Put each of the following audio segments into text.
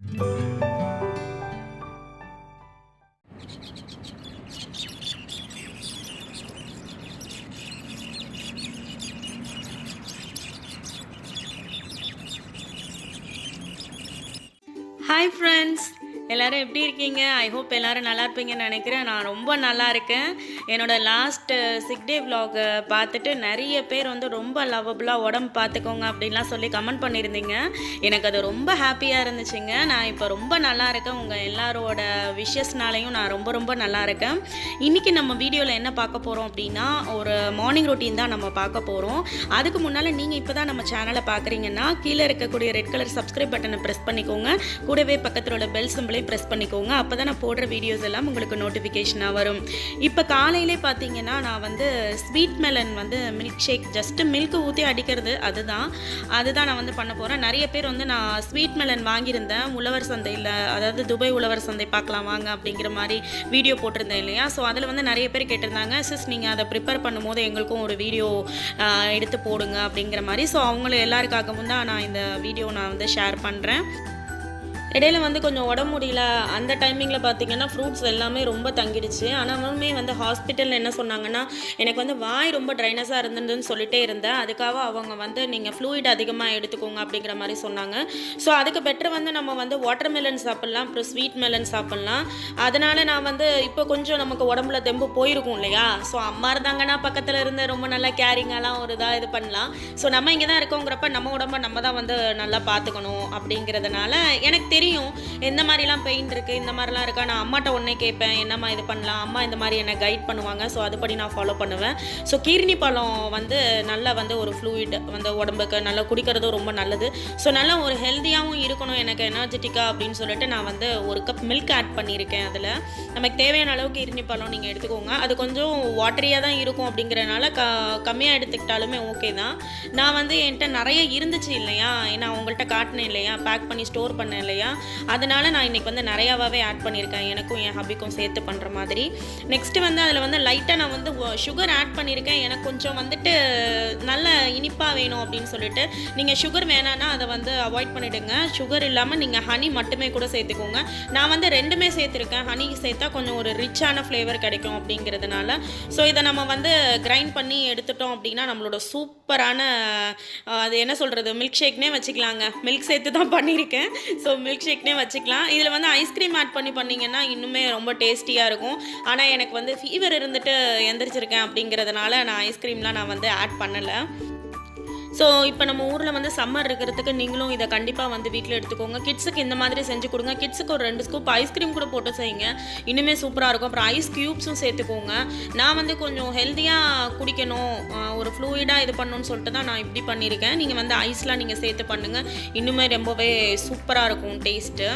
Hi friends, எல்லோரும் எப்படி இருக்கீங்க? ஐ ஹோப் எல்லோரும் நல்லா இருப்பீங்கன்னு நினைக்கிறேன். நான் ரொம்ப நல்லா இருக்கேன். என்னோடய லாஸ்ட்டு சிக் டே விலாகை பார்த்துட்டு நிறைய பேர் வந்து ரொம்ப லவ்வபுளாக உடம்பு பார்த்துக்கோங்க அப்படின்லாம் சொல்லி கமெண்ட் பண்ணியிருந்தீங்க. எனக்கு அது ரொம்ப ஹாப்பியாக இருந்துச்சுங்க. நான் இப்போ ரொம்ப நல்லா இருக்கேன். உங்கள் எல்லாரோட விஷஸ்னாலையும் நான் ரொம்ப ரொம்ப நல்லா இருக்கேன். இன்றைக்கி நம்ம வீடியோவில் என்ன பார்க்க போகிறோம் அப்படின்னா, ஒரு மார்னிங் ரொட்டீன் தான் நம்ம பார்க்க போகிறோம். அதுக்கு முன்னால் நீங்கள் இப்போ தான் நம்ம சேனலை பார்க்குறீங்கன்னா கீழே இருக்கக்கூடிய ரெட் கலர் சப்ஸ்கிரைப் பட்டனை ப்ரெஸ் பண்ணிக்கோங்க. கூடவே பக்கத்தில் உள்ள பெல் சிம்பிளை ப்ரெஸ் பண்ணிக்கோங்க. அப்போ தான் நான் போடுற வீடியோஸ் எல்லாம் உங்களுக்கு நோட்டிஃபிகேஷனாக வரும். இப்போ காலையிலே பார்த்தீங்கன்னா நான் வந்து ஸ்வீட் மெலன் வந்து மில்க் ஷேக், ஜஸ்ட்டு மில்க் ஊற்றி அடிக்கிறது, அதுதான் நான் வந்து பண்ண போகிறேன். நிறைய பேர் வந்து நான் ஸ்வீட் மெலன் வாங்கியிருந்தேன் உழவர் சந்தையில், அதாவது துபாய் உழவர் சந்தை பார்க்கலாம் வாங்க அப்படிங்கிற மாதிரி வீடியோ போட்டிருந்தேன் இல்லையா? ஸோ அதில் வந்து நிறைய பேர் கேட்டிருந்தாங்க, சிஸ் நீங்கள் அதை ப்ரிப்பேர் பண்ணும்போது எங்களுக்கும் ஒரு வீடியோ எடுத்து போடுங்க அப்படிங்கிற மாதிரி. ஸோ அவங்கள எல்லாருக்காகவும் தான் நான் இந்த வீடியோ நான் வந்து ஷேர் பண்ணுறேன். இடையில வந்து கொஞ்சம் உடம்பு முடியல, அந்த டைமிங்கில் பார்த்திங்கன்னா ஃப்ரூட்ஸ் எல்லாமே ரொம்ப தங்கிடுச்சு. ஆனாலுமே வந்து ஹாஸ்பிட்டலில் என்ன சொன்னாங்கன்னா, எனக்கு வந்து வாய் ரொம்ப ட்ரைனஸாக இருந்ததுன்னு சொல்லிட்டே இருந்தேன். அதுக்காக அவங்க வந்து நீங்கள் ஃப்ளூயிட் அதிகமாக எடுத்துக்கோங்க அப்படிங்கிற மாதிரி சொன்னாங்க. ஸோ அதுக்கு பெட்டர் வந்து நம்ம வந்து வாட்டர் மெலன் சாப்பிட்லாம், அப்புறம் ஸ்வீட் மெலன் சாப்பிட்லாம். அதனால் நான் வந்து இப்போ கொஞ்சம் நமக்கு உடம்புல தெம்பு போயிருக்கும் இல்லையா? ஸோ அம்மா இருந்தாங்கன்னா பக்கத்தில் இருந்து ரொம்ப நல்லா கேரிங்காலாம் ஒரு இதாக இது பண்ணலாம். ஸோ நம்ம இங்கே தான் இருக்கோங்கிறப்ப நம்ம உடம்பை நம்ம தான் வந்து நல்லா பார்த்துக்கணும் அப்படிங்கிறதுனால எனக்கு தெரியும் எந்த மாதிரிலாம் பெயின் இருக்குது, இந்த மாதிரிலாம் இருக்கா. நான் அம்மாட்ட ஒன்றே கேட்பேன், என்னம்மா இது பண்ணலாம், அம்மா இந்த மாதிரி என்னை கைட் பண்ணுவாங்க. ஸோ அதுபடி நான் ஃபாலோ பண்ணுவேன். ஸோ கீர்னி பழம் வந்து நல்லா வந்து ஒரு ஃப்ளூயிட் வந்து உடம்புக்கு நல்லா குடிக்கிறதும் ரொம்ப நல்லது. ஸோ நல்லா ஒரு ஹெல்த்தியாகவும் இருக்கணும் எனக்கு, எனர்ஜெட்டிக்காக அப்படின்னு சொல்லிட்டு நான் வந்து ஒரு கப் மில்க் ஆட் பண்ணியிருக்கேன். அதில் நமக்கு தேவையான அளவுக்கு கீர்னி பழம் நீங்கள் எடுத்துக்கோங்க. அது கொஞ்சம் வாட்டரியாக தான் இருக்கும் அப்படிங்கிறனால கம்மியாக எடுத்துக்கிட்டாலுமே ஓகே தான். நான் வந்து என்கிட்ட நிறைய இருந்துச்சு இல்லையா, நான் உங்கள்கிட்ட காட்டினேன் இல்லையா, பேக் பண்ணி ஸ்டோர் பண்ணேன் இல்லையா, அதனால் நான் இன்றைக்கி வந்து நிறையாவே ஆட் பண்ணியிருக்கேன், எனக்கும் என் ஹபிக்கும் சேர்த்து பண்ணுற மாதிரி. நெக்ஸ்ட்டு வந்து அதில் வந்து லைட்டாக நான் வந்து சுகர் ஆட் பண்ணியிருக்கேன். எனக்கு கொஞ்சம் வந்துட்டு நல்ல இனிப்பாக வேணும் அப்படின்னு சொல்லிட்டு, நீங்கள் சுகர் வேணான்னா அதை வந்து அவாய்ட் பண்ணிவிடுங்க. சுகர் இல்லாமல் நீங்கள் ஹனி மட்டுமே கூட சேர்த்துக்கோங்க. நான் வந்து ரெண்டுமே சேர்த்துருக்கேன். ஹனி சேர்த்தா கொஞ்சம் ஒரு ரிச்சான ஃப்ளேவர் கிடைக்கும் அப்படிங்கிறதுனால. ஸோ இதை நம்ம வந்து கிரைண்ட் பண்ணி எடுத்துட்டோம் அப்படின்னா நம்மளோட சூப்பரான அது என்ன சொல்கிறது, மில்க் ஷேக்னே வச்சுக்கலாங்க. மில்க் சேர்த்து தான் பண்ணியிருக்கேன். ஸோ மில்க் ஷேக்னே வச்சுக்கலாம். இதில் வந்து ஐஸ்கிரீம் ஆட் பண்ணிங்கன்னா இன்னுமே ரொம்ப டேஸ்டியாக இருக்கும். ஆனால் எனக்கு வந்து ஃபீவர் இருந்துட்டு எந்திரிச்சிருக்கேன் அப்படிங்கிறதுனால நான் ஐஸ்கிரீம்லாம் நான் வந்து ஆட் பண்ணலை. ஸோ இப்போ நம்ம ஊரில் வந்து சம்மர் இருக்கிறதுக்கு நீங்களும் இதை கண்டிப்பாக வந்து வீட்டில் எடுத்துக்கோங்க. கிட்ஸுக்கு இந்த மாதிரி செஞ்சு கொடுங்க. கிட்ஸுக்கு ஒரு 2 ஸ்கூப் ஐஸ்கிரீம் கூட போட்டு செய்யுங்க, இன்னுமே சூப்பராக இருக்கும். அப்புறம் ஐஸ் க்யூப்ஸும் சேர்த்துக்கோங்க. நான் வந்து கொஞ்சம் ஹெல்த்தியாக குடிக்கணும், ஒரு ஃப்ளூயிடாக இது பண்ணணும்னு சொல்லிட்டு தான் நான் இப்படி பண்ணியிருக்கேன். நீங்கள் வந்து ஐஸ்லாம் நீங்கள் சேர்த்து பண்ணுங்கள், இன்னுமே ரொம்பவே சூப்பராக இருக்கும் டேஸ்ட்டு.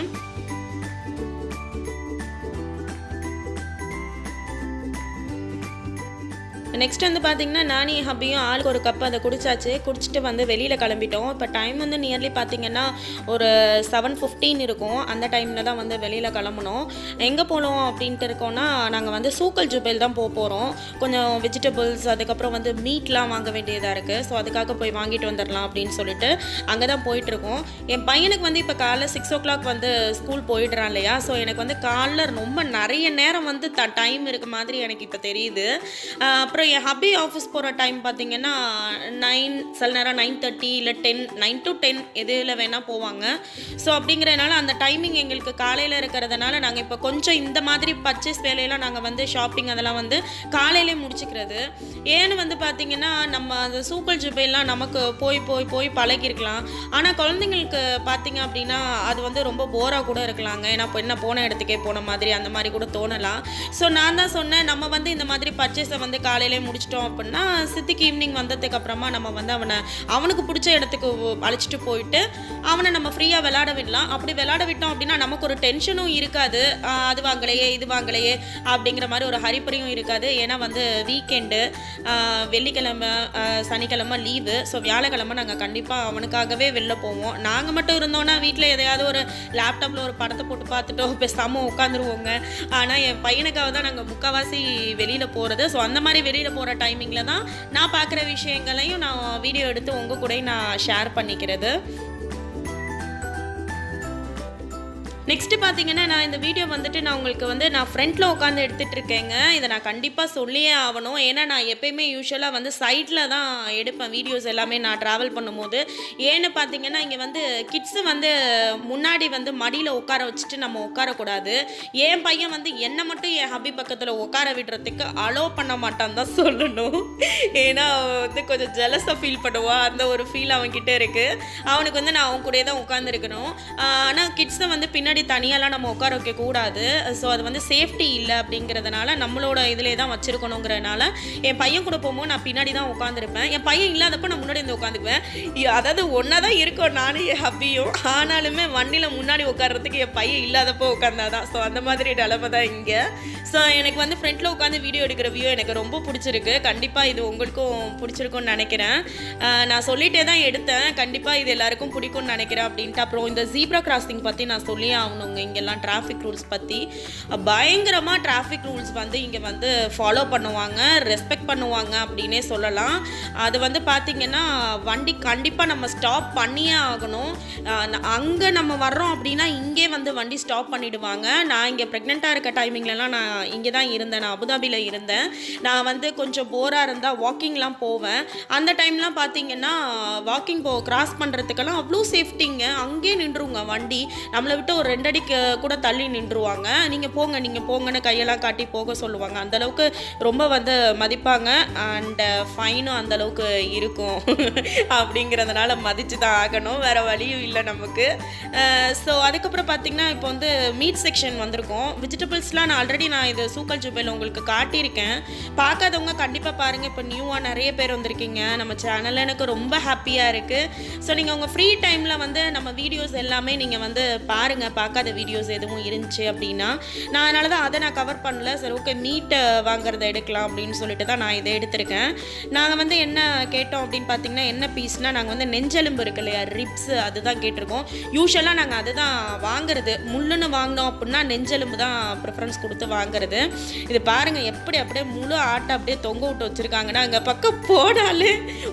நெக்ஸ்ட் வந்து பார்த்திங்கன்னா நானும் என் ஹப்பியும் ஆளுக்கு ஒரு கப் அதை குடிச்சிட்டு வந்து வெளியில் கிளம்பிட்டோம். இப்போ டைம் வந்து நியர்லி பார்த்திங்கன்னா ஒரு 7:15 இருக்கும். அந்த டைமில் தான் வந்து வெளியில் கிளம்புனோம். எங்கே போகணும் அப்படின்ட்டு இருக்கோன்னா, நாங்கள் வந்து சூக்கல் ஜுபேல் தான் போகிறோம். கொஞ்சம் வெஜிடபிள்ஸ், அதுக்கப்புறம் வந்து மீட்லாம் வாங்க வேண்டியதாக இருக்குது. ஸோ அதுக்காக போய் வாங்கிட்டு வந்துடலாம் அப்படின்னு சொல்லிட்டு அங்கே தான் போயிட்டுருக்கோம். என் பையனுக்கு வந்து இப்போ காலைல 6 o'clock வந்து ஸ்கூல் போயிடுறான் இல்லையா? ஸோ எனக்கு வந்து காலைல ரொம்ப நிறைய நேரம் வந்து டைம் இருக்க மாதிரி எனக்கு இப்போ தெரியுது. அப்புறம் என் ஹப்பி ஆஃபீஸ் போகிற டைம் பார்த்திங்கன்னா 9, சில நேரம் 9:30 இல்லை 10, 9 to 10 எதில் வேணால் போவாங்க. ஸோ அப்படிங்கிறதுனால அந்த டைமிங் எங்களுக்கு காலையில் இருக்கிறதுனால நாங்கள் இப்போ கொஞ்சம் இந்த மாதிரி பர்ச்சேஸ் வேலையெல்லாம் நாங்கள் வந்து ஷாப்பிங் அதெல்லாம் வந்து காலையிலே முடிச்சுக்கிறது. ஏன்னு வந்து பார்த்திங்கன்னா நம்ம அந்த சூப்பர் ஜுபைலாம் நமக்கு போய் பழகிருக்கலாம். ஆனால் குழந்தைங்களுக்கு பார்த்திங்க அப்படின்னா அது வந்து ரொம்ப போராக கூட இருக்கலாங்க. ஏன்னா என்ன போன இடத்துக்கே போன மாதிரி அந்த மாதிரி கூட தோணலாம். ஸோ நான் தான் சொன்னேன், நம்ம வந்து இந்த மாதிரி பர்ச்சேஸை வந்து காலையிலே முடிச்சிட்டோம் அப்படின்னா சித்திக்கு ஈவினிங் வந்ததுக்கு அப்புறமா நம்ம வந்து அவனுக்கு பிடிச்ச இடத்துக்கு அழைச்சிட்டு போயிட்டு அவனை நம்ம ஃப்ரீயாக விளையாட விடலாம். அப்படி விளையாட விட்டோம் அப்படின்னா நமக்கு ஒரு டென்ஷனும் இருக்காது, அது வாங்கலையே இது வாங்கலையே அப்படிங்கிற மாதிரி ஒரு ஹரிப்பரியும் இருக்காது. ஏன்னா வந்து வீக்கெண்டு, வெள்ளிக்கிழமை சனிக்கிழமை லீவு. ஸோ வியாழக்கிழமை நாங்கள் கண்டிப்பாக அவனுக்காகவே வெளில போவோம். நாங்கள் மட்டும் இருந்தோன்னா வீட்டில் எதையாவது ஒரு லேப்டாப்பில் ஒரு படத்தை போட்டு பார்த்துட்டோம் பேசாமல் உட்காந்துருவோங்க. ஆனால் என் பையனுக்காக தான் நாங்கள் முக்கால்வாசி வெளியில் போகிறது. ஸோ அந்த மாதிரி வெளியில் போகிற டைமிங்கில் தான் நான் பார்க்குற விஷயங்களையும் நான் வீடியோ எடுத்து உங்கள் கூட நான் ஷேர் பண்ணிக்கிறது. நெக்ஸ்ட்டு பார்த்தீங்கன்னா, நான் இந்த வீடியோ வந்துட்டு நான் உங்களுக்கு வந்து நான் ஃப்ரண்ட்டில் உட்காந்து எடுத்துகிட்டு இருக்கேங்க. இதை நான் கண்டிப்பாக சொல்லியே ஆகணும். ஏன்னா நான் எப்பயுமே யூசுவலாக வந்து சைடில் தான் எடுப்பேன் வீடியோஸ் எல்லாமே நான் ட்ராவல் பண்ணும்போது. ஏன்னு பார்த்தீங்கன்னா, இங்கே வந்து கிட்ஸு வந்து முன்னாடி வந்து மடியில் உட்கார வச்சுட்டு நம்ம உட்காரக்கூடாது. என் பையன் வந்து என்னை மட்டும் என் ஹப்பி பக்கத்தில் உட்கார விடுறதுக்கு அலோ பண்ண மாட்டான்னு தான் சொல்லணும். ஏன்னா அவன் வந்து கொஞ்சம் ஜெலஸாக ஃபீல் பண்ணுவான். அந்த ஒரு ஃபீல் அவன்கிட்ட இருக்குது. அவனுக்கு வந்து நான் அவன் கூடயே தான் உட்காந்துருக்கணும். ஆனால் கிட்ஸை வந்து பின்னாடி தனியாலாம் நம்ம உட்கார வைக்கக்கூடாது. ஸோ அது வந்து சேஃப்டி இல்லை அப்படிங்கிறதுனால நம்மளோட இதிலே தான் வச்சுருக்கணுங்கிறதுனால என் பையன் கூட போகும்போது நான் பின்னாடி தான் உட்காந்துருப்பேன். என் பையன் இல்லாதப்போ நான் முன்னாடி வந்து உட்காந்துக்குவேன். அதாவது ஒன்றா தான் இருக்கோம் நானும் என் ஹப்பியும். ஆனாலுமே வண்டியில் முன்னாடி உட்கார்றதுக்கு என் பையன் இல்லாதப்போ உட்காந்தாதான். ஸோ அந்த மாதிரி நிலமை தான் இங்கே. ஸோ எனக்கு வந்து ஃப்ரண்ட்டில் உட்காந்து வீடியோ எடுக்கிற வியூ எனக்கு ரொம்ப பிடிச்சிருக்கு. கண்டிப்பாக இது உங்களுக்கும் பிடிச்சிருக்கும்னு நினைக்கிறேன். நான் சொல்லிகிட்டே தான் எடுத்தேன். கண்டிப்பாக இது எல்லாருக்கும் பிடிக்கும்னு நினைக்கிறேன் அப்படின்ட்டு. அப்புறம் இந்த ஜீப்ரா கிராசிங் பற்றி நான் சொல்லியே ஆகணுங்க. இங்கெல்லாம் டிராஃபிக் ரூல்ஸ் பற்றி பயங்கரமாக டிராஃபிக் ரூல்ஸ் வந்து இங்கே வந்து ஃபாலோ பண்ணுவாங்க, ரெஸ்பெக்ட் பண்ணுவாங்க அப்படின்னே சொல்லலாம். அது வந்து பார்த்திங்கன்னா வண்டி கண்டிப்பாக நம்ம ஸ்டாப் பண்ணியே ஆகணும். அங்கே நம்ம வர்றோம் அப்படின்னா இங்கே வந்து வண்டி ஸ்டாப் பண்ணிவிடுவாங்க. நான் இங்கே ப்ரெக்னெண்ட்டாக இருக்க டைமிங்லலாம் நான் இங்கே தான் இருந்தேன். நான் அபுதாபியில் இருந்தேன். நான் வந்து கொஞ்சம் போராக இருந்தால் வாக்கிங்லாம் போவேன். அந்த டைம்லாம் பார்த்திங்கன்னா வாக்கிங் கிராஸ் பண்ணுறதுக்கெல்லாம் அவ்வளோ சேஃப்டிங்க. அங்கேயே நின்றுங்க வண்டி. நம்மளை விட்டு ஒரு 2 அடிக்கு கூட தள்ளி நின்றுவாங்க. நீங்கள் போங்கன்னு கையெல்லாம் காட்டி போக சொல்லுவாங்க. அந்தளவுக்கு ரொம்ப வந்து மதிப்பாங்க. அண்டு ஃபைனும் அந்தளவுக்கு இருக்கும். அப்படிங்கிறதுனால மதித்து தான் ஆகணும். வேறு வழியும் இல்லை நமக்கு. ஸோ அதுக்கப்புறம் பார்த்திங்கன்னா இப்போ வந்து மீட் செக்ஷன் வந்திருக்கோம். வெஜிடபிள்ஸ்லாம் நான் இது சூக்கல் ஜுபையில் உங்களுக்கு காட்டியிருக்கேன். பார்க்காதவங்க கண்டிப்பாக பாருங்கள். இப்போ நியூவாக நிறைய பேர் வந்திருக்கீங்க நம்ம சேனலில். எனக்கு ரொம்ப ஹாப்பியாக இருக்குது. ஸோ நீங்கள் உங்கள் ஃப்ரீ டைமில் வந்து நம்ம வீடியோஸ் எல்லாமே நீங்கள் வந்து பாருங்கள். பார்க்காத வீடியோஸ் எதுவும் இருந்துச்சு அப்படின்னா நான் அதனால தான் அதை நான் கவர் பண்ணல. சரி ஓகே மீட்டை வாங்குறத எடுக்கலாம் அப்படின்னு சொல்லிட்டு தான் நான் இதை எடுத்திருக்கேன். நாங்கள் வந்து என்ன கேட்டோம் அப்படின்னு பார்த்தீங்கன்னா என்ன பீஸ்னால் நாங்கள் வந்து நெஞ்செலும்பு இருக்கு இல்லையா, ரிப்ஸு அதுதான் கேட்டிருக்கோம். யூஸ்வலாக நாங்கள் அதுதான் வாங்குறது. முள்ளுன்னு வாங்கினோம் அப்படின்னா நெஞ்செலும்பு தான் ப்ரிஃபரன்ஸ் கொடுத்து வாங்குறது. இது பாருங்கள் எப்படி அப்படியே முழு ஆட்டை அப்படியே தொங்க விட்டு வச்சுருக்காங்கன்னா அங்கே பக்கம் போனாலே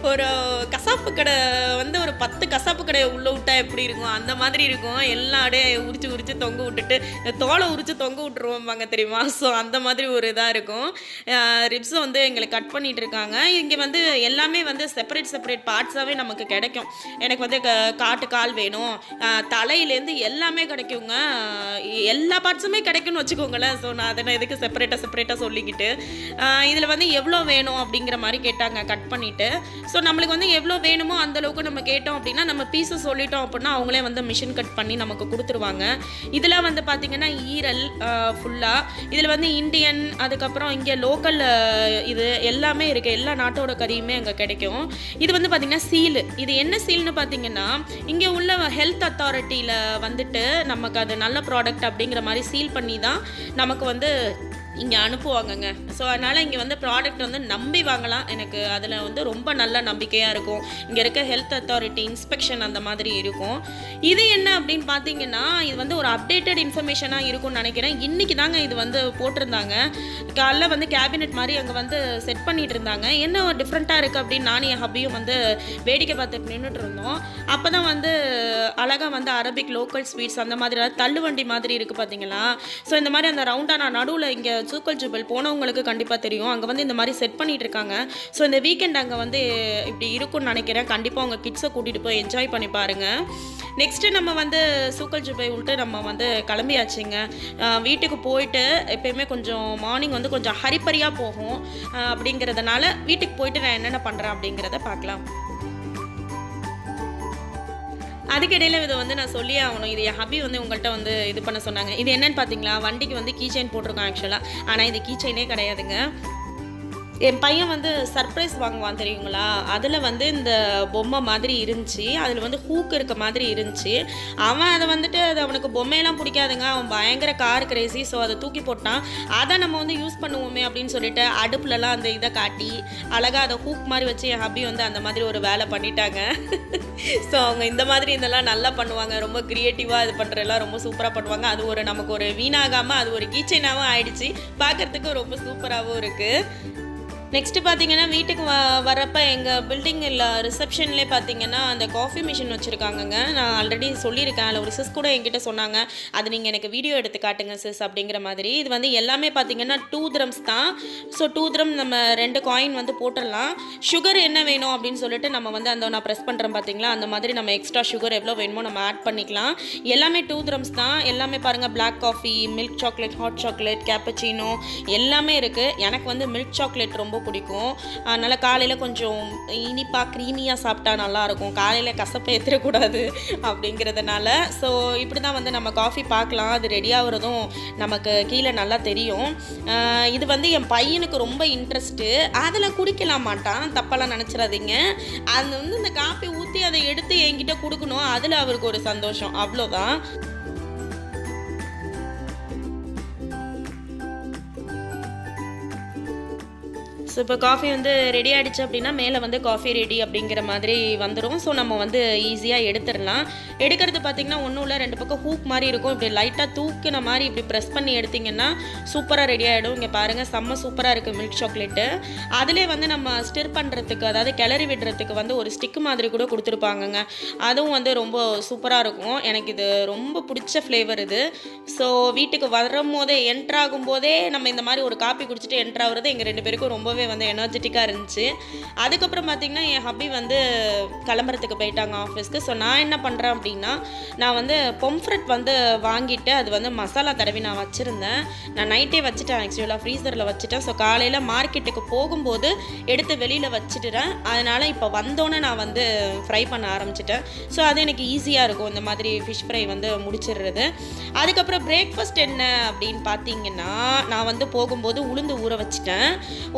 ஒரு கசாப்பு கடை வந்து ஒரு 10 கசாப்பு கடையை உள்ளே விட்டா எப்படி இருக்கும் அந்த மாதிரி இருக்கும். எல்லா அப்படியே உரிச்சு தொங்க விட்டுட்டு தோலை உரிச்சு தொங்க விட்டுருவோம்பாங்க தெரியுமா. ஸோ அந்த மாதிரி ஒரு இதாக இருக்கும். ரிப்ஸை வந்து எங்களுக்கு கட் பண்ணிகிட்டு இருக்காங்க. இங்கே வந்து எல்லாமே வந்து செப்பரேட் பார்ட்ஸாகவே நமக்கு கிடைக்கும். எனக்கு வந்து கால் வேணும், தலையிலேருந்து எல்லாமே கிடைக்குங்க. எல்லா பார்ட்ஸுமே கிடைக்கும்னு வச்சுக்கோங்களேன். ஸோ நான் அதை எதுக்கு செப்பரேட்டாக சொல்லிக்கிட்டு இதில் வந்து எவ்வளோ வேணும் அப்படிங்கிற மாதிரி கேட்டாங்க கட் பண்ணிவிட்டு. ஸோ நம்மளுக்கு வந்து எவ்வளோ வேணுமோ அந்தளவுக்கு நம்ம கேட்டோம் அப்படின்னா நம்ம பீஸை சொல்லிட்டோம் அப்படின்னா அவங்களே வந்து மிஷின் கட் பண்ணி நமக்கு கொடுத்துருவாங்க. இதெல்லாம் வந்து பார்த்திங்கன்னா ஈரல் ஃபுல்லாக. இதில் வந்து இண்டியன், அதுக்கப்புறம் இங்கே லோக்கல் இது எல்லாமே இருக்குது. எல்லா நாட்டோட கறியுமே அங்கே கிடைக்கும். இது வந்து பார்த்திங்கன்னா சீலு. இது என்ன சீல்னு பார்த்திங்கன்னா இங்கே உள்ள ஹெல்த் அத்தாரிட்டியில் வந்துட்டு நமக்கு அது நல்ல ப்ராடக்ட் அப்படிங்கிற மாதிரி சீல் பண்ணி தான் நமக்கு வந்து இங்கே அனுப்புவாங்கங்க. ஸோ அதனால் இங்கே வந்து ப்ராடக்ட் வந்து நம்பி வாங்கலாம். எனக்கு அதில் வந்து ரொம்ப நல்ல நம்பிக்கையாக இருக்கும். இங்கே இருக்க ஹெல்த் அத்தாரிட்டி இன்ஸ்பெக்ஷன் அந்த மாதிரி இருக்கும். இது என்ன அப்படின்னு பார்த்தீங்கன்னா இது வந்து ஒரு அப்டேட்டட் இன்ஃபர்மேஷனாக இருக்கும்னு நினைக்கிறேன். இன்றைக்கி தாங்க இது வந்து போட்டிருந்தாங்க. காலைல வந்து கேபினெட் மாதிரி அங்கே வந்து செட் பண்ணிகிட்டு இருந்தாங்க. என்ன ஒரு டிஃப்ரெண்ட்டாக இருக்குது அப்படின்னு நானும் என் ஹப்பியும் வந்து வேடிக்கை பார்த்துட்டு நின்றுட்டு இருந்தோம். அப்போ தான் வந்து அழகாக வந்து அரபிக் லோக்கல் ஸ்வீட்ஸ் அந்த மாதிரி தள்ளுவண்டி மாதிரி இருக்குது பார்த்தீங்களா. ஸோ இந்த மாதிரி அந்த ரவுண்டான நடுவில் இங்கே சூக்கல் ஜுபல் போனவங்களுக்கு கண்டிப்பாக தெரியும். அங்கே வந்து இந்த மாதிரி செட் பண்ணிகிட்டு இருக்காங்க. ஸோ இந்த வீக்கெண்ட் அங்கே வந்து இப்படி இருக்கும்னு நினைக்கிறேன். கண்டிப்பாக உங்கள் கிட்ஸை கூட்டிகிட்டு போய் என்ஜாய் பண்ணி பாருங்கள். நெக்ஸ்ட்டு நம்ம வந்து சூக்கல் ஜுபை விட்டு நம்ம வந்து கிளம்பியாச்சுங்க. வீட்டுக்கு போயிட்டு எப்பயுமே கொஞ்சம் மார்னிங் வந்து கொஞ்சம் ஹரிப்பரியாக போகும். அப்படிங்கிறதுனால வீட்டுக்கு போயிட்டு நான் என்னென்ன பண்ணுறேன் அப்படிங்கிறத பார்க்கலாம். அதுக்கிடையில் இதை வந்து நான் சொல்லியே ஆகணும். இது என் ஹப்பி வந்து உங்கள்கிட்ட வந்து இது பண்ண சொன்னாங்க. இது என்னன்னு பார்த்தீங்களா, வண்டிக்கு வந்து கீ செயின் போட்டிருக்கோம் ஆக்சுவலாக. ஆனால் இது கீ செயினே கிடையாதுங்க. என் பையன் வந்து சர்ப்ரைஸ் வாங்குவான் தெரியுங்களா. அதில் வந்து இந்த பொம்மை மாதிரி இருந்துச்சு. அதில் வந்து ஹூக் இருக்க மாதிரி இருந்துச்சு. அவன் அதை வந்துட்டு அது அவனுக்கு பொம்மையெல்லாம் பிடிக்காதுங்க. அவன் பயங்கர கார் கிரேசி. ஸோ அதை தூக்கி போட்டான். அதை நம்ம வந்து யூஸ் பண்ணுவோமே அப்படின்னு சொல்லிட்டு அடுப்புலலாம் அந்த இதை காட்டி அழகாக அதை ஹூக் மாதிரி வச்சு என் ஹப்பி வந்து அந்த மாதிரி ஒரு வேலை பண்ணிட்டாங்க. ஸோ அவங்க இந்த மாதிரி இதெல்லாம் நல்லா பண்ணுவாங்க. ரொம்ப க்ரியேட்டிவாக இது பண்ணுறதெல்லாம் ரொம்ப சூப்பராக பண்ணுவாங்க. அது ஒரு நமக்கு ஒரு வீணாகாமல் அது ஒரு கீச்சைனாகவும் ஆயிடுச்சு. பார்க்குறதுக்கு ரொம்ப சூப்பராகவும் இருக்குது. நெக்ஸ்ட்டு பார்த்தீங்கன்னா, வீட்டுக்கு வரப்ப எங்கள் பில்டிங்கில் ரிசப்ஷன்லேயே பார்த்தீங்கன்னா, அந்த காஃபி மிஷின் வச்சுருக்காங்கங்க. நான் ஆல்ரெடி சொல்லியிருக்கேன். அதில் ஒரு சிஸ் கூட என்கிட்ட சொன்னாங்க, அது நீங்கள் எனக்கு வீடியோ எடுத்து காட்டுங்க சிஸ் அப்படிங்கிற மாதிரி. இது வந்து எல்லாமே பார்த்தீங்கன்னா 2 திரம்ஸ் தான். ஸோ 2 திரம் நம்ம 2 காயின் வந்து போட்டுடலாம். சுகர் என்ன வேணும் அப்படின்னு சொல்லிட்டு நம்ம வந்து அந்த நான் ப்ரெஸ் பண்ணுறேன் பார்த்தீங்களா, அந்த மாதிரி நம்ம எக்ஸ்ட்ரா சுகர் எவ்வளோ வேணுமோ நம்ம ஆட் பண்ணிக்கலாம். எல்லாமே 2 திரம்ஸ் தான். எல்லாமே பாருங்கள், black coffee, milk chocolate, hot chocolate, cappuccino எல்லாமே இருக்குது. எனக்கு வந்து மில்க் சாக்லேட் ரொம்ப பிடிக்கும். அதனால் காலையில் கொஞ்சம் இனிப்பாக க்ரீமியாக சாப்பிட்டா நல்லாயிருக்கும். காலையில் கசப்பை ஏற்றிடக்கூடாது அப்படிங்கிறதுனால. ஸோ இப்படி தான் வந்து நம்ம காஃபி பார்க்கலாம். அது ரெடியாகிறதும் நமக்கு கீழே நல்லா தெரியும். இது வந்து என் பையனுக்கு ரொம்ப இன்ட்ரெஸ்ட்டு. அதில் குடிக்கலாம் மாட்டான், தப்பெல்லாம் நினச்சிடாதீங்க. அது வந்து இந்த காஃபி ஊற்றி அதை எடுத்து என்கிட்ட கொடுக்கணும், அதில் அவருக்கு ஒரு சந்தோஷம், அவ்வளோதான். ஸோ இப்போ காஃபி வந்து ரெடி ஆகிடுச்சு அப்படின்னா மேலே வந்து காஃபி ரெடி அப்படிங்கிற மாதிரி வந்துடும். ஸோ நம்ம வந்து ஈஸியாக எடுத்துடலாம். எடுக்கிறது பார்த்திங்கன்னா ஒன்றும் இல்லை, 2 பக்கம் ஹூக் மாதிரி இருக்கும். இப்படி லைட்டாக தூக்குன மாதிரி இப்படி ப்ரெஸ் பண்ணி எடுத்திங்கன்னா சூப்பராக ரெடி ஆகிடும். இங்கே பாருங்கள், செம்ம சூப்பராக இருக்குது மில்க் சாக்லேட்டு. அதிலே வந்து நம்ம ஸ்டிர் பண்ணுறதுக்கு, அதாவது கிளறி விடுறதுக்கு வந்து ஒரு ஸ்டிக்கு மாதிரி கூட கொடுத்துருப்பாங்கங்க. அதுவும் வந்து ரொம்ப சூப்பராக இருக்கும். எனக்கு இது ரொம்ப பிடிச்ச ஃப்ளேவர் இது. ஸோ வீட்டுக்கு வரும்போதே என்ட்ராகும் போதே நம்ம இந்த மாதிரி ஒரு காப்பி குடிச்சிட்டு என்ட்ராகிறது எங்கள் 2 பேருக்கும் ரொம்பவே வந்து எனர்ஜெட்டிக்காக இருந்துச்சு. அதுக்கப்புறம் பார்த்திங்கன்னா என் ஹப்பி வந்து கிளம்புறதுக்கு போயிட்டாங்க ஆஃபீஸ்க்கு. ஸோ நான் என்ன பண்ணுறேன் அப்படின்னா, நான் வந்து பொம்ஃப்ரெட் வந்து வாங்கிட்டு அது வந்து மசாலா தடவி நான் வச்சுருந்தேன். நான் நைட்டே வச்சுட்டேன், ஆக்சுவலாக ஃப்ரீசரில் வச்சுட்டேன். ஸோ காலையில் மார்க்கெட்டுக்கு போகும்போது எடுத்து வெளியில் வச்சுட்டுறேன். அதனால் இப்போ வந்தோன்னே நான் வந்து ஃப்ரை பண்ண ஆரம்பிச்சிட்டேன். ஸோ அது எனக்கு ஈஸியாக இருக்கும், இந்த மாதிரி ஃபிஷ் ஃப்ரை வந்து முடிச்சிடுறது. அதுக்கப்புறம் பிரேக்ஃபாஸ்ட் என்ன அப்படின்னு பார்த்தீங்கன்னா, நான் வந்து போகும்போது உளுந்து ஊற வச்சுட்டேன்.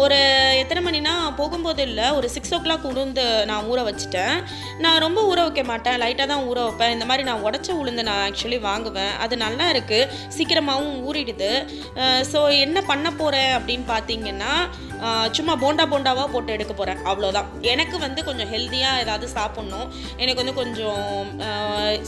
ஒரு எத்தனை மணினா போகும்போது இல்லை, ஒரு 6 o'clock உளுந்து நான் ஊற வச்சுட்டேன். நான் ரொம்ப ஊற வைக்க மாட்டேன், லைட்டாக தான் ஊற வைப்பேன். இந்த மாதிரி நான் உடச்ச உளுந்து நான் ஆக்சுவலி வாங்குவேன். அது நல்லா இருக்குது, சீக்கிரமாகவும் ஊறிடுது. ஸோ என்ன பண்ண போகிறேன் அப்படின்னு பார்த்தீங்கன்னா, சும்மா போண்டாவாக போட்டு எடுக்க போகிறேன், அவ்வளோதான். எனக்கு வந்து கொஞ்சம் ஹெல்த்தியாக ஏதாவது சாப்பிட்ணும். எனக்கு வந்து கொஞ்சம்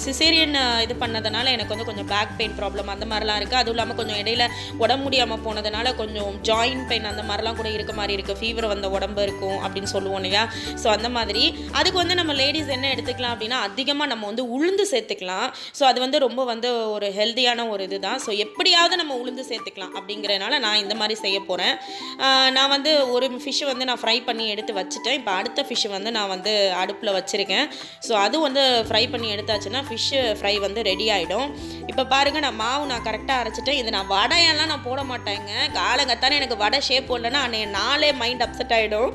சிசேரியன் இது பண்ணதுனால எனக்கு வந்து கொஞ்சம் பேக் பெயின் ப்ராப்ளம் அந்த மாதிரிலாம் இருக்குது. அதுவும் இல்லாமல் கொஞ்சம் இடையில உடம்பு முடியாமல் போனதுனால கொஞ்சம் ஜாயின்ட் பெயின் அந்த மாதிரிலாம் கூட இருக்க மாதிரி இருக்குது. ஃபீவர் வந்த உடம்பு இருக்கும் அப்படின்னு சொல்லுவோம் இல்லையா. ஸோ அந்த மாதிரி அதுக்கு வந்து நம்ம லேடிஸ் என்ன எடுத்துக்கலாம் அப்படின்னா, அதிகமாக நம்ம வந்து உளுந்து சேர்த்துக்கலாம். ஸோ அது வந்து ரொம்ப வந்து ஒரு ஹெல்த்தியான ஒரு இது தான். ஸோ எப்படியாவது நம்ம உளுந்து சேர்த்துக்கலாம் அப்படிங்கிறதுனால நான் இந்த மாதிரி செய்ய போகிறேன். நான் வந்து ஒரு ஃபிஷ்ஷை வந்து நான் ஃப்ரை பண்ணி எடுத்து வச்சுட்டேன். இப்போ அடுத்த ஃபிஷ்ஷை வந்து நான் வந்து அடுப்பில் வச்சுருக்கேன். ஸோ அதுவும் வந்து ஃப்ரை பண்ணி எடுத்தாச்சுன்னா ஃபிஷ்ஷு ஃப்ரை வந்து ரெடி ஆகிடும். இப்போ பாருங்கள், நான் கரெக்டாக அரைச்சிட்டேன். இது நான் வடையெல்லாம் நான் போட மாட்டேங்க. காலங்கத்தானே எனக்கு வடை ஷேப் போடலன்னா அன்னைய நாளே மைண்ட் அப்செட் ஆகிடும்.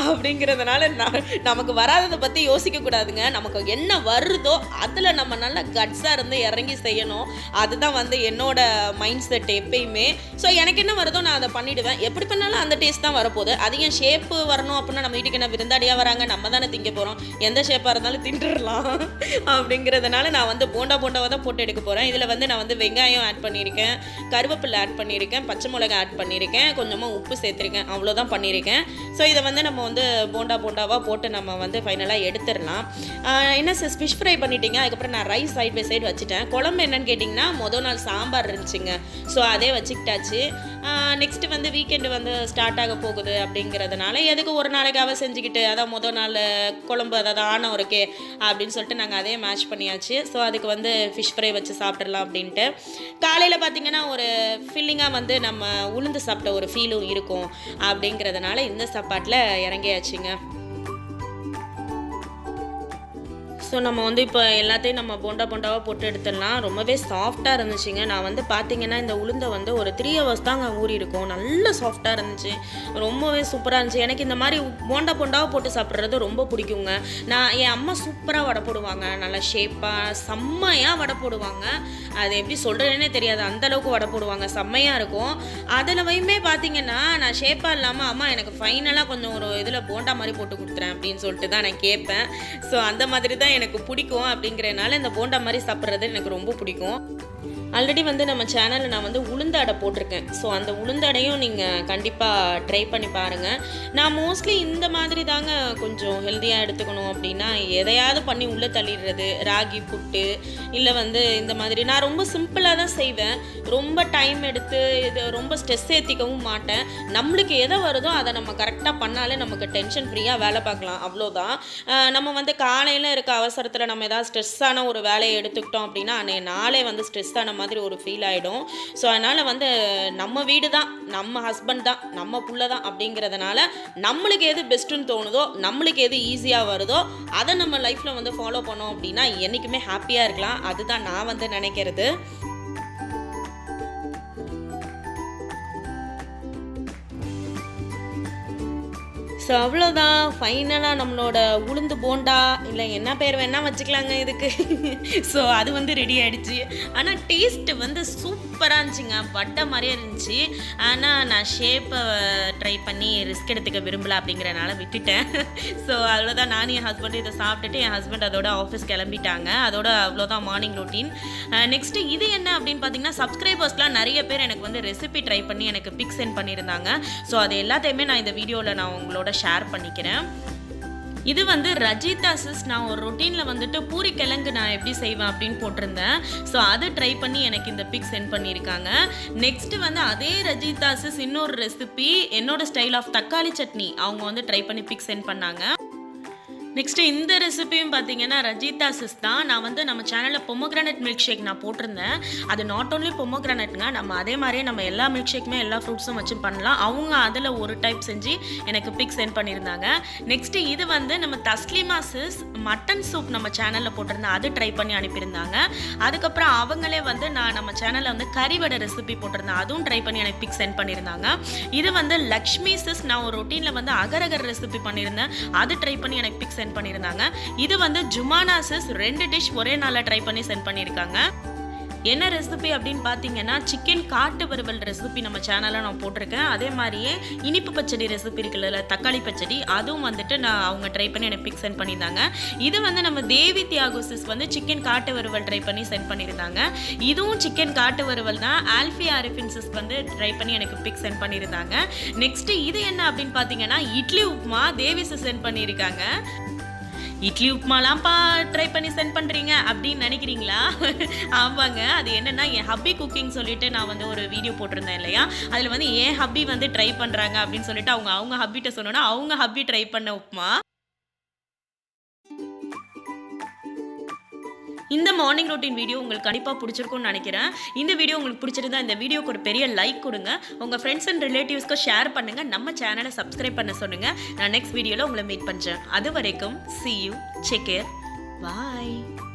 அப்படிங்கிறதுனால நமக்கு வராததை பற்றி யோசிக்கக்கூடாதுங்க. நமக்கு என்ன வருதோ அதில் நம்ம நல்லா கட்ஸாக இருந்து இறங்கி செய்யணும். அதுதான் வந்து என்னோட மைண்ட் செட் எப்பயுமே. ஸோ எனக்கு என்ன வருதோ நான் அதை பண்ணிவிடுவேன். எப்படி பண்ணாலும் அந்த டேஸ்ட் தான் வரப்போகுது. அதிகம் ஷேப்பு வரணும் அப்படின்னா நம்ம வீட்டுக்கு என்ன விருந்தாடியாக வராங்க, நம்ம தானே திங்க போகிறோம். எந்த ஷேப்பாக இருந்தாலும் தின்றுடலாம் அப்படிங்கிறதுனால நான் வந்து போண்டாவை தான் போட்டு எடுக்க போகிறேன். இதில் வந்து நான் வந்து வெங்காயம் ஆட் பண்ணியிருக்கேன், கருவேப்பிலை ஆட் பண்ணியிருக்கேன், பச்சை மிளகாய் ஆட் பண்ணியிருக்கேன், கொஞ்சமாக உப்பு சேர்த்துருக்கேன், அவ்வளோதான் பண்ணியிருக்கேன். ஸோ இதை வந்து நம்ம வந்து போண்டாவாக போட்டு நம்ம வந்து ஃபைனலாக எடுத்துடலாம். என்ன சிஸ் ஃபிஷ் ஃப்ரை பண்ணிட்டீங்க, அதுக்கப்புறம் நான் ரைஸ் சைட் பை சைடு வச்சுட்டேன். குழம்பு என்னன்னு கேட்டிங்கன்னா, மொதல் நாள் சாம்பார் இருந்துச்சுங்க. ஸோ அதே வச்சுக்கிட்டாச்சு. நெக்ஸ்ட்டு வந்து வீக்கெண்டு வந்து ஸ்டார்ட் ஆக போகுது அப்படிங்கிறதுனால எதுக்கு ஒரு நாளைக்காக செஞ்சுக்கிட்டு, அதான் மொதல் நாள் குழம்பு அதாவது ஆனம் இருக்கே அப்படின்னு சொல்லிட்டு நாங்கள் அதே மேட்ச் பண்ணியாச்சு. ஸோ அதுக்கு வந்து ஃபிஷ் ஃப்ரை வச்சு சாப்பிட்றலாம் அப்படின்ட்டு. காலையில் பார்த்திங்கன்னா ஒரு ஃபில்லிங்காக வந்து நம்ம உளுந்து சாப்பிட்ட ஒரு ஃபீலும் இருக்கும் அப்படிங்கிறதுனால இந்த சாப்பாட்டில் இறங்கியாச்சுங்க. ஸோ நம்ம வந்து இப்போ எல்லாத்தையும் நம்ம போண்டாவாக போட்டு எடுத்துடலாம். ரொம்பவே சாஃப்டாக இருந்துச்சுங்க. நான் வந்து பார்த்திங்கன்னா இந்த உளுந்தை வந்து ஒரு 3 hours தாங்க ஊறி இருக்கும். நல்ல சாஃப்டாக இருந்துச்சு, ரொம்பவே சூப்பராக இருந்துச்சு. எனக்கு இந்த மாதிரி போண்டாவாக போட்டு சாப்பிட்றது ரொம்ப பிடிக்குங்க. என் அம்மா சூப்பராக வடை போடுவாங்க, நல்லா ஷேப்பாக செம்மையாக வடை போடுவாங்க. அது எப்படி சொல்கிறேன்னே தெரியாது, அந்தளவுக்கு வடை போடுவாங்க, செம்மையாக இருக்கும். அதில் வையுமே பார்த்திங்கன்னா நான் ஷேப்பாக இல்லாமல் அம்மா எனக்கு ஃபைனலாக கொஞ்சம் ஒரு இதில் போண்டா மாதிரி போட்டு கொடுத்துறேன் அப்படின்னு சொல்லிட்டு தான் நான் கேட்பேன். ஸோ அந்த மாதிரி தான் எனக்கு பிடிக்கும். அப்படிங்கிறனால இந்த போண்டா மாதிரி சாப்பிட்றது எனக்கு ரொம்ப பிடிக்கும். ஆல்ரெடி வந்து நம்ம சேனலில் நான் வந்து உளுந்த அடை போட்டிருக்கேன். ஸோ அந்த உளுந்த அடையும் நீங்கள் கண்டிப்பாக ட்ரை பண்ணி பாருங்கள். நான் மோஸ்ட்லி இந்த மாதிரி தாங்க கொஞ்சம் ஹெல்த்தியாக எடுத்துக்கணும் அப்படின்னா எதையாவது பண்ணி உள்ளே தள்ளிடுறது. ராகி புட்டு இல்லை வந்து இந்த மாதிரி நான் ரொம்ப சிம்பிளாக தான் செய்வேன். ரொம்ப டைம் எடுத்து இது ரொம்ப ஸ்ட்ரெஸ் ஏற்றிக்கவும் மாட்டேன். நம்மளுக்கு எதை வருதோ அதை நம்ம கரெக்டாக பண்ணாலே நமக்கு டென்ஷன் ஃப்ரீயாக வேலை பார்க்கலாம், அவ்வளோதான். நம்ம வந்து காலையில் இருக்க அவசரத்தில் நம்ம ஏதாவது ஸ்ட்ரெஸ்ஸான ஒரு வேலையை எடுத்துக்கிட்டோம் அப்படின்னா அன்றைய நாளே வந்து ஸ்ட்ரெஸ்ஸான மாதிரி ஒரு ஃபீல் ஆகிடும். ஸோ அதனால் வந்து நம்ம வீடு தான், நம்ம ஹஸ்பண்ட் தான், நம்ம புள்ள தான் அப்படிங்கிறதுனால நம்மளுக்கு எது பெஸ்ட்டுன்னு தோணுதோ, நம்மளுக்கு எது ஈஸியாக வருதோ அதை நம்ம லைஃப்பில் வந்து ஃபாலோ பண்ணோம் அப்படின்னா என்றைக்குமே ஹாப்பியாக இருக்கலாம். அதுதான் நான் வந்து நினைக்கிறது. ஸோ அவ்வளோதான், ஃபைனலாக நம்மளோட உளுந்து போண்டா இல்லை என்ன பேர் வேணால் வச்சுக்கலாங்க இதுக்கு. ஸோ அது வந்து ரெடி ஆகிடுச்சு. ஆனால் டேஸ்ட்டு வந்து சூப்பராக இருந்துச்சுங்க, வட்டை மாதிரியே இருந்துச்சு. ஆனால் நான் ஷேப்பை ட்ரை பண்ணி ரிஸ்க் எடுத்துக்க விரும்பலை அப்படிங்கிறனால விட்டுட்டேன். ஸோ அவ்வளோதான், நானும் என் ஹஸ்பண்டும் இதை சாப்பிட்டுட்டு என் ஹஸ்பண்ட் அதோட ஆஃபீஸ் கிளம்பிட்டாங்க. அதோட அவ்வளோதான் மார்னிங் ரொட்டீன். நெக்ஸ்ட்டு இது என்ன அப்படின்னு பார்த்தீங்கன்னா, சப்ஸ்கிரைபர்ஸ்லாம் நிறைய பேர் எனக்கு வந்து ரெசிபி ட்ரை பண்ணி எனக்கு பிக் சென்ட் பண்ணியிருந்தாங்க. ஸோ அது எல்லாத்தையுமே நான் இந்த வீடியோவில் நான் உங்களோட ஷேர் பண்ணிக்கிறேன். இது வந்து ரஜிதா சிஸ், நான் ஒரு ரொட்டீனில் வந்துட்டு பூரி கிழங்கு நான் எப்படி செய்வேன் அப்படின்னு போட்டிருந்தேன். ஸோ அதை ட்ரை பண்ணி எனக்கு இந்த பிக் சென்ட் பண்ணியிருக்காங்க. நெக்ஸ்ட்டு வந்து அதே ரஜிதா சிஸ் இன்னொரு ரெசிபி என்னோட ஸ்டைல் ஆஃப் தக்காளி சட்னி அவங்க வந்து ட்ரை பண்ணி பிக் சென்ட் பண்ணாங்க. நெக்ஸ்ட்டு இந்த ரெசிபியும் பார்த்தீங்கன்னா ரஜிதா சிஸ் தான். நான் வந்து நம்ம சேனலில் பொமோகிரானட் மில்க் ஷேக் நான் போட்டிருந்தேன். அது நாட் ஓன்லி பொமோகிரானட்ங்க, நம்ம அதே மாதிரியே நம்ம எல்லா மில்க் ஷேக்குமே எல்லா ஃப்ரூட்ஸும் வச்சு பண்ணலாம். அவங்க அதில் ஒரு டைப் செஞ்சு எனக்கு பிக் சென்ட் பண்ணியிருந்தாங்க. நெக்ஸ்ட்டு இது வந்து நம்ம தஸ்லிமா சிஸ் மட்டன் சூப் நம்ம சேனலில் போட்டிருந்தேன், அது ட்ரை பண்ணி அனுப்பியிருந்தாங்க. அதுக்கப்புறம் அவங்களே வந்து நான் நம்ம சேனலில் வந்து கறிவடை ரெசிபி போட்டிருந்தேன், அதுவும் ட்ரை பண்ணி எனக்கு பிக் சென்ட் பண்ணியிருந்தாங்க. இது வந்து லக்ஷ்மி சிஸ், நான் ஒரு ரொட்டீனில் வந்து அகரகர் ரெசிபி பண்ணியிருந்தேன், அது ட்ரை பண்ணி எனக்கு பிக் சென்ட் பண்ணியிருந்தாங்க. இது வந்து ஜுமானா சிஸ் 2 டிஷ் ஒரே நாளில் ட்ரை பண்ணி சென்ட் பண்ணியிருக்காங்க. என்ன ரெசிபி அப்படின்னு பார்த்தீங்கன்னா, சிக்கன் காட்டு வறுவல் ரெசிபி நம்ம சேனலில் நான் போட்டிருக்கேன். அதே மாதிரியே இனிப்பு பச்சடி ரெசிபி இருக்குல்ல, தக்காளி பச்சடி, அதுவும் வந்துட்டு நான் அவங்க ட்ரை பண்ணி எனக்கு பிக் சென்ட் பண்ணியிருந்தாங்க. இது வந்து நம்ம தேவி தியாகு சிஸ் வந்து சிக்கன் காட்டு வறுவல் ட்ரை பண்ணி சென்ட் பண்ணியிருந்தாங்க. இதுவும் சிக்கன் காட்டு வறுவல் தான். ஆல்ஃபி ஆரிஃபின் சிஸ் வந்து ட்ரை பண்ணி எனக்கு பிக் சென்ட் பண்ணியிருந்தாங்க. நெக்ஸ்ட்டு இது என்ன அப்படின்னு பார்த்தீங்கன்னா, இட்லி உப்புமா தேவி சிஸ் சென்ட் பண்ணியிருக்காங்க. இட்லி உப்புமாலாம்ப்பா ட்ரை பண்ணி சென்ட் பண்ணுறீங்க அப்படின்னு நினைக்கிறீங்களா? ஆமாங்க, அது என்னென்னா என் ஹப்பி குக்கிங் சொல்லிட்டு நான் வந்து ஒரு வீடியோ போட்டிருந்தேன் இல்லையா, அதில் வந்து என் ஹப்பி வந்து ட்ரை பண்ணுறாங்க அப்படின்னு சொல்லிட்டு அவங்க ஹப்பிட்ட சொன்னோன்னா அவங்க ஹப்பி ட்ரை பண்ண உப்புமா. இந்த மார்னிங் ரொட்டீன் வீடியோ உங்களுக்கு கண்டிப்பாக பிடிச்சிருக்கும்னு நினைக்கிறேன். இந்த வீடியோ உங்களுக்கு பிடிச்சிருந்தா இந்த வீடியோக்கு ஒரு பெரிய லைக் கொடுங்க, உங்கள் ஃப்ரெண்ட்ஸ் அண்ட் ரிலேட்டிவ்ஸ்க்கு ஷேர் பண்ணுங்கள், நம்ம சேனலை சப்ஸ்கிரைப் பண்ண சொல்லுங்கள். நான் நெக்ஸ்ட் வீடியோவில் உங்களை மீட் பண்ணுறேன். அது வரைக்கும் see you, take care, bye.